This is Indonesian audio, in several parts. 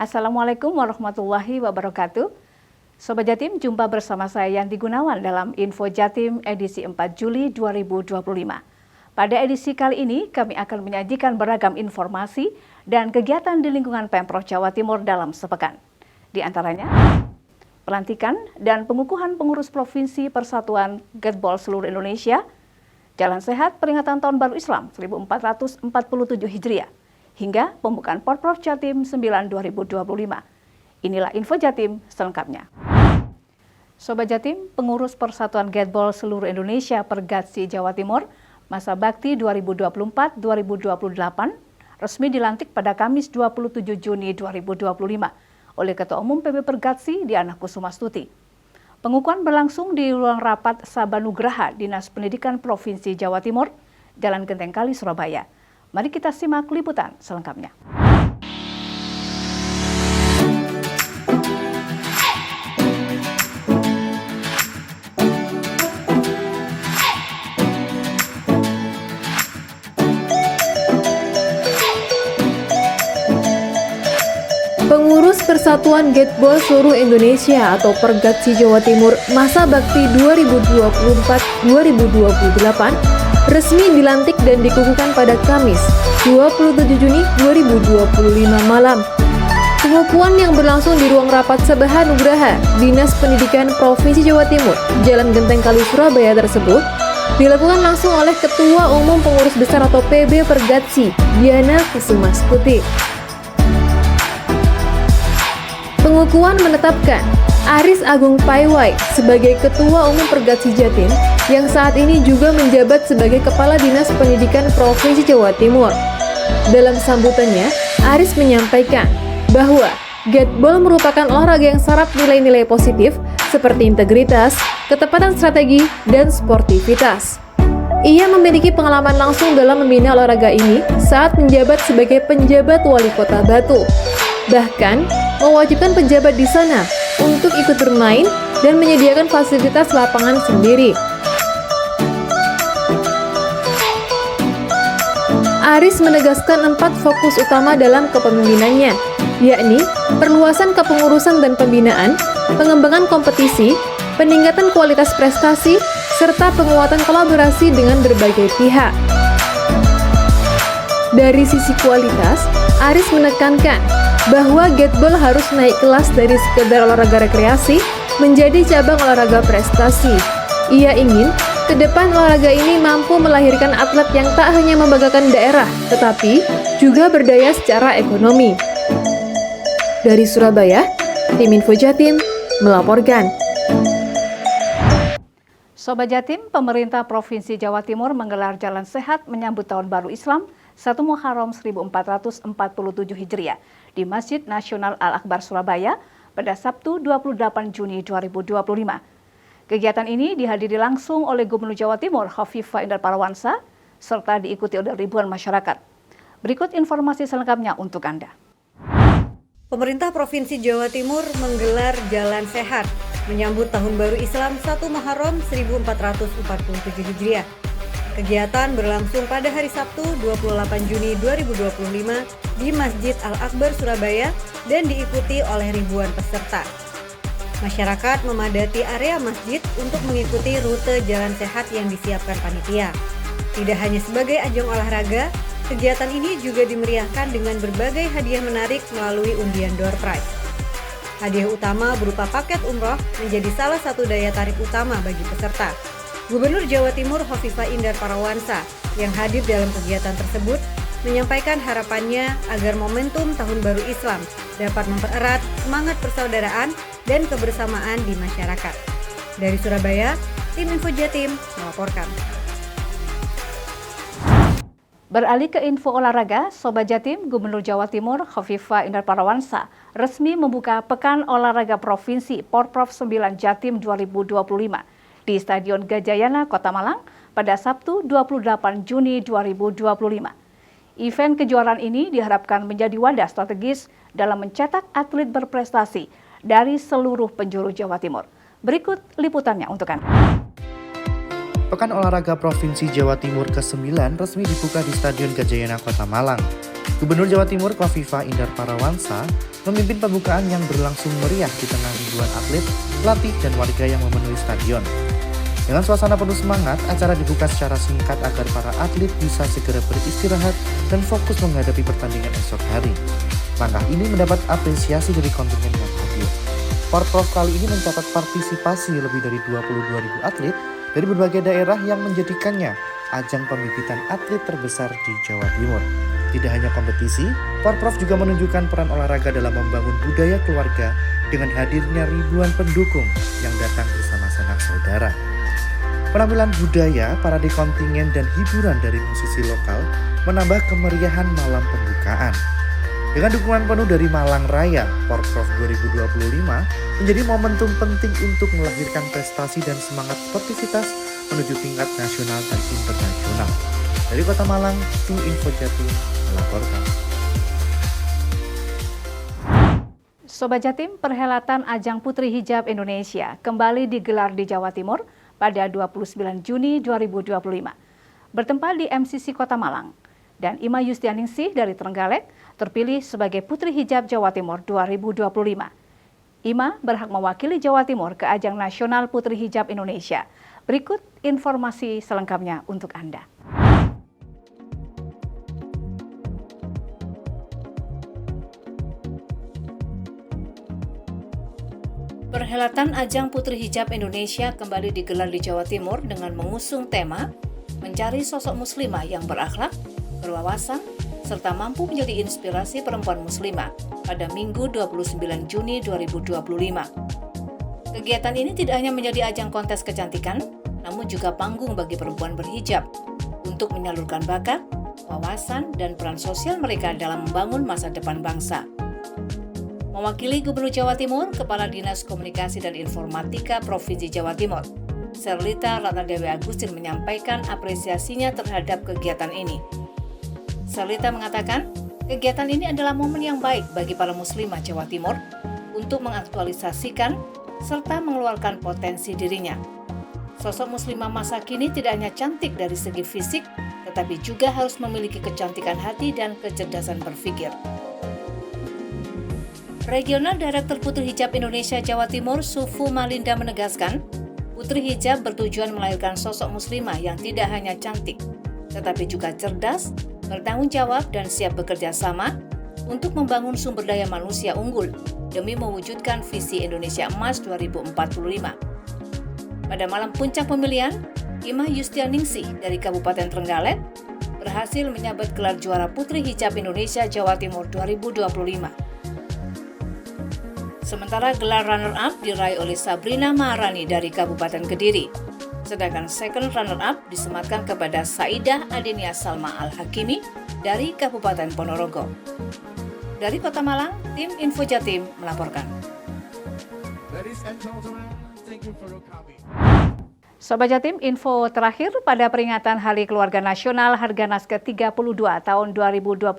Assalamualaikum warahmatullahi wabarakatuh. Sobat Jatim, jumpa bersama saya Yanti Gunawan dalam Info Jatim edisi 4 Juli 2025. Pada edisi kali ini, kami akan menyajikan beragam informasi dan kegiatan di lingkungan Pemprov Jawa Timur dalam sepekan. Di antaranya, pelantikan dan pengukuhan pengurus Provinsi Persatuan Gateball seluruh Indonesia, Jalan Sehat peringatan Tahun Baru Islam 1447 Hijriah, hingga pembukaan Porprov Jatim 9 2025. Inilah Info Jatim selengkapnya. Sobat Jatim, pengurus Persatuan Gateball seluruh Indonesia Pergatsi Jawa Timur masa bakti 2024-2028 resmi dilantik pada Kamis 27 Juni 2025 oleh Ketua Umum PB Pergatsi Diana Kusumastuti. Pengukuhan berlangsung di ruang rapat Sabanugraha Dinas Pendidikan Provinsi Jawa Timur, Jalan Genteng Kali, Surabaya. Mari kita simak liputan selengkapnya. Pengurus Persatuan Gateball seluruh Indonesia atau Pergatsi Jawa Timur masa bakti 2024-2028 resmi dilantik dan dikukuhkan pada Kamis 27 Juni 2025 malam. Pengukuhan yang berlangsung di ruang rapat Sabanugraha Dinas Pendidikan Provinsi Jawa Timur, Jalan Genteng Kali, Surabaya tersebut dilakukan langsung oleh Ketua Umum Pengurus Besar atau PB Pergatsi Diana Kusumastuti. Pengukuhan menetapkan Aris Agung Paiwai sebagai Ketua Umum Pergatsi Jatim yang saat ini juga menjabat sebagai Kepala Dinas Pendidikan Provinsi Jawa Timur. Dalam sambutannya, Aris menyampaikan bahwa Gateball merupakan olahraga yang syarat nilai-nilai positif seperti integritas, ketepatan strategi, dan sportivitas. Ia memiliki pengalaman langsung dalam membina olahraga ini saat menjabat sebagai penjabat Wali Kota Batu. Bahkan, mewajibkan pejabat di sana untuk ikut bermain dan menyediakan fasilitas lapangan sendiri. Aris menegaskan 4 fokus utama dalam kepemimpinannya, yakni perluasan kepengurusan dan pembinaan, pengembangan kompetisi, peningkatan kualitas prestasi, serta penguatan kolaborasi dengan berbagai pihak. Dari sisi kualitas, Aris menekankan bahwa Gateball harus naik kelas dari sekedar olahraga rekreasi menjadi cabang olahraga prestasi. Ia ingin ke depan olahraga ini mampu melahirkan atlet yang tak hanya membanggakan daerah, tetapi juga berdaya secara ekonomi. Dari Surabaya, tim Info Jatim melaporkan. Sobat Jatim, pemerintah Provinsi Jawa Timur menggelar Jalan Sehat menyambut Tahun Baru Islam 1 Muharram 1447 Hijriah di Masjid Nasional Al-Akbar Surabaya pada Sabtu 28 Juni 2025. Kegiatan ini dihadiri langsung oleh Gubernur Jawa Timur Khofifah Indar Parawansa serta diikuti oleh ribuan masyarakat. Berikut informasi selengkapnya untuk Anda. Pemerintah Provinsi Jawa Timur menggelar Jalan Sehat menyambut Tahun Baru Islam 1 Muharram 1447 Hijriah. Kegiatan berlangsung pada hari Sabtu 28 Juni 2025 di Masjid Al-Akbar Surabaya dan diikuti oleh ribuan peserta. Masyarakat memadati area masjid untuk mengikuti rute jalan sehat yang disiapkan panitia. Tidak hanya sebagai ajang olahraga, kegiatan ini juga dimeriahkan dengan berbagai hadiah menarik melalui undian door prize. Hadiah utama berupa paket umroh menjadi salah satu daya tarik utama bagi peserta. Gubernur Jawa Timur Khofifah Indar Parawansa yang hadir dalam kegiatan tersebut menyampaikan harapannya agar momentum Tahun Baru Islam dapat mempererat semangat persaudaraan dan kebersamaan di masyarakat. Dari Surabaya, tim Info Jatim melaporkan. Beralih ke info olahraga, Sobat Jatim, Gubernur Jawa Timur Khofifah Indar Parawansa resmi membuka Pekan Olahraga Provinsi Porprov 9 Jatim 2025 di Stadion Gajayana, Kota Malang pada Sabtu 28 Juni 2025. Event kejuaraan ini diharapkan menjadi wadah strategis dalam mencetak atlet berprestasi dari seluruh penjuru Jawa Timur. Berikut liputannya untuk Anda. Pekan Olahraga Provinsi Jawa Timur ke-9 resmi dibuka di Stadion Gajayana Kota Malang. Gubernur Jawa Timur Kofifa Indar Parawansa memimpin pembukaan yang berlangsung meriah di tengah ribuan atlet, pelatih, dan warga yang memenuhi stadion. Dengan suasana penuh semangat, acara dibuka secara singkat agar para atlet bisa segera beristirahat dan fokus menghadapi pertandingan esok hari. Langkah ini mendapat apresiasi dari kontingen yang hadir. Porprov kali ini mencatat partisipasi lebih dari 22.000 atlet dari berbagai daerah yang menjadikannya ajang pembibitan atlet terbesar di Jawa Timur. Tidak hanya kompetisi, Porprov juga menunjukkan peran olahraga dalam membangun budaya keluarga dengan hadirnya ribuan pendukung yang datang bersama sanak saudara. Penampilan budaya, parade kontingen, dan hiburan dari musisi lokal menambah kemeriahan malam pembukaan. Dengan dukungan penuh dari Malang Raya, Porprov 2025 menjadi momentum penting untuk melahirkan prestasi dan semangat sportivitas menuju tingkat nasional dan internasional. Dari Kota Malang, tim Info Jatim melaporkan. Sobat Jatim, perhelatan Ajang Putri Hijab Indonesia kembali digelar di Jawa Timur pada 29 Juni 2025. Bertempat di MCC Kota Malang, dan Ima Yustianingsih dari Trenggalek terpilih sebagai Putri Hijab Jawa Timur 2025. Ima berhak mewakili Jawa Timur ke Ajang Nasional Putri Hijab Indonesia. Berikut informasi selengkapnya untuk Anda. Perhelatan Ajang Putri Hijab Indonesia kembali digelar di Jawa Timur dengan mengusung tema mencari sosok muslimah yang berakhlak, berwawasan, serta mampu menjadi inspirasi perempuan muslimah pada Minggu 29 Juni 2025. Kegiatan ini tidak hanya menjadi ajang kontes kecantikan, namun juga panggung bagi perempuan berhijab untuk menyalurkan bakat, wawasan, dan peran sosial mereka dalam membangun masa depan bangsa. Mewakili Gubernur Jawa Timur, Kepala Dinas Komunikasi dan Informatika Provinsi Jawa Timur, Serlita Ratnadewi Agustin menyampaikan apresiasinya terhadap kegiatan ini. Serlita mengatakan, kegiatan ini adalah momen yang baik bagi para muslimah Jawa Timur untuk mengaktualisasikan serta mengeluarkan potensi dirinya. Sosok muslimah masa kini tidak hanya cantik dari segi fisik, tetapi juga harus memiliki kecantikan hati dan kecerdasan berpikir. Regional Direktur Putri Hijab Indonesia Jawa Timur, Sufu Malinda menegaskan, Putri Hijab bertujuan melahirkan sosok muslimah yang tidak hanya cantik, tetapi juga cerdas, bertanggung jawab, dan siap bekerja sama untuk membangun sumber daya manusia unggul demi mewujudkan visi Indonesia Emas 2045. Pada malam puncak pemilihan, Ima Yustianingsih dari Kabupaten Trenggalek berhasil menyabet gelar juara Putri Hijab Indonesia Jawa Timur 2025. Sementara gelar runner-up diraih oleh Sabrina Maharani dari Kabupaten Kediri. Sedangkan second runner-up disematkan kepada Saidah Adenia Salma Al-Hakimi dari Kabupaten Ponorogo. Dari Kota Malang, tim Info Jatim melaporkan. Sobat Jatim, info terakhir pada peringatan Hari Keluarga Nasional Harganas ke-32 tahun 2025,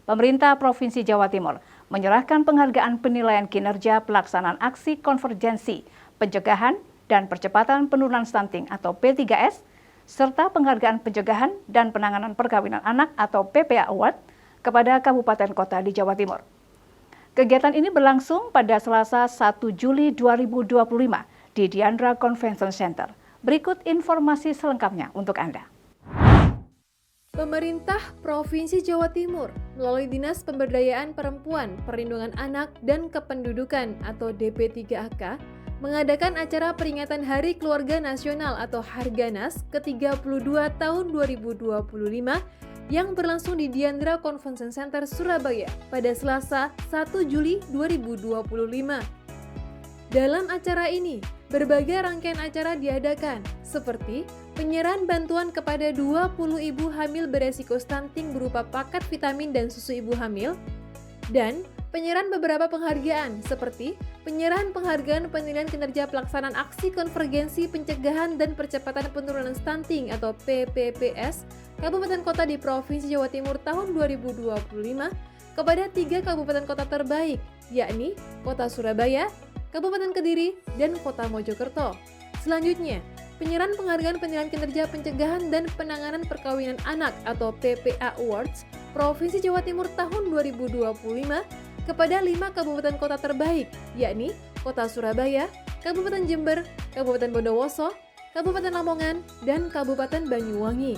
pemerintah Provinsi Jawa Timur menyerahkan penghargaan penilaian kinerja pelaksanaan aksi konvergensi, pencegahan, dan percepatan penurunan stunting atau P3S, serta penghargaan pencegahan dan penanganan perkawinan anak atau PPA Award kepada kabupaten kota di Jawa Timur. Kegiatan ini berlangsung pada Selasa 1 Juli 2025 di Diandra Convention Center. Berikut informasi selengkapnya untuk Anda. Pemerintah Provinsi Jawa Timur melalui Dinas Pemberdayaan Perempuan, Perlindungan Anak, dan Kependudukan atau DP3AK mengadakan acara peringatan Hari Keluarga Nasional atau Harganas ke-32 tahun 2025 yang berlangsung di Diandra Convention Center Surabaya pada Selasa 1 Juli 2025. Dalam acara ini, berbagai rangkaian acara diadakan, seperti penyerahan bantuan kepada 20 ibu hamil beresiko stunting berupa paket vitamin dan susu ibu hamil, dan penyerahan beberapa penghargaan, seperti penyerahan penghargaan penilaian kinerja pelaksanaan aksi konvergensi pencegahan dan percepatan penurunan stunting atau PPPS Kabupaten Kota di Provinsi Jawa Timur tahun 2025 kepada 3 kabupaten kota terbaik, yakni Kota Surabaya, Kabupaten Kediri, dan Kota Mojokerto. Selanjutnya, penyerahan penghargaan penilaian kinerja pencegahan dan penanganan perkawinan anak atau PPA Awards Provinsi Jawa Timur tahun 2025 kepada 5 kabupaten kota terbaik, yakni Kota Surabaya, Kabupaten Jember, Kabupaten Bondowoso, Kabupaten Lamongan, dan Kabupaten Banyuwangi.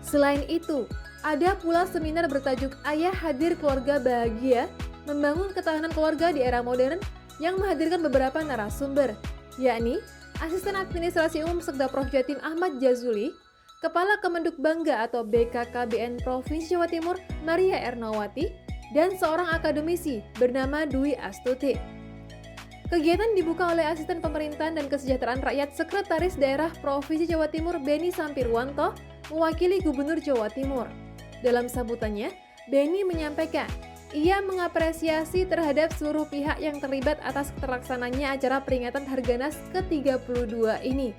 Selain itu, ada pula seminar bertajuk Ayah Hadir Keluarga Bahagia, Membangun Ketahanan Keluarga di Era Modern yang menghadirkan beberapa narasumber, yakni Asisten Administrasi Umum Sekda Prof Jatim Ahmad Jazuli, Kepala Kemenduk Bangga atau BKKBN Provinsi Jawa Timur Maria Ernawati, dan seorang akademisi bernama Dwi Astuti. Kegiatan dibuka oleh Asisten Pemerintahan dan Kesejahteraan Rakyat Sekretaris Daerah Provinsi Jawa Timur Beni Sampirwanto mewakili Gubernur Jawa Timur. Dalam sambutannya, Beni menyampaikan ia mengapresiasi terhadap seluruh pihak yang terlibat atas terlaksananya acara peringatan Harganas ke-32 ini.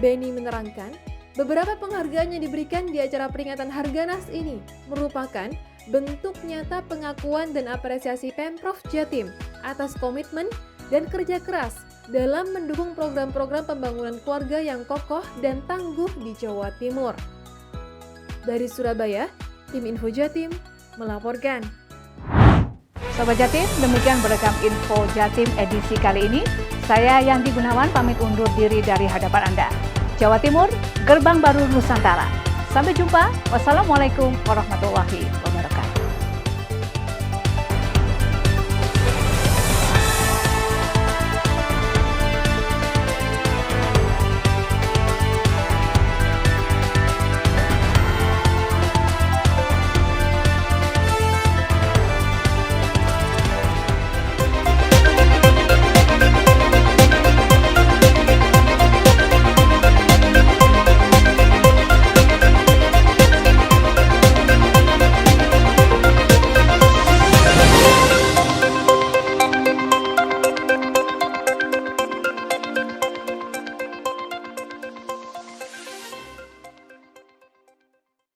Beni menerangkan, beberapa penghargaan yang diberikan di acara peringatan Harganas ini merupakan bentuk nyata pengakuan dan apresiasi Pemprov Jatim atas komitmen dan kerja keras dalam mendukung program-program pembangunan keluarga yang kokoh dan tangguh di Jawa Timur. Dari Surabaya, tim Info Jatim melaporkan. Sobat Jatim, demikian berekam Info Jatim edisi kali ini. Saya Yanti Gunawan pamit undur diri dari hadapan Anda. Jawa Timur, gerbang baru Nusantara. Sampai jumpa. Wassalamualaikum warahmatullahi wabarakatuh.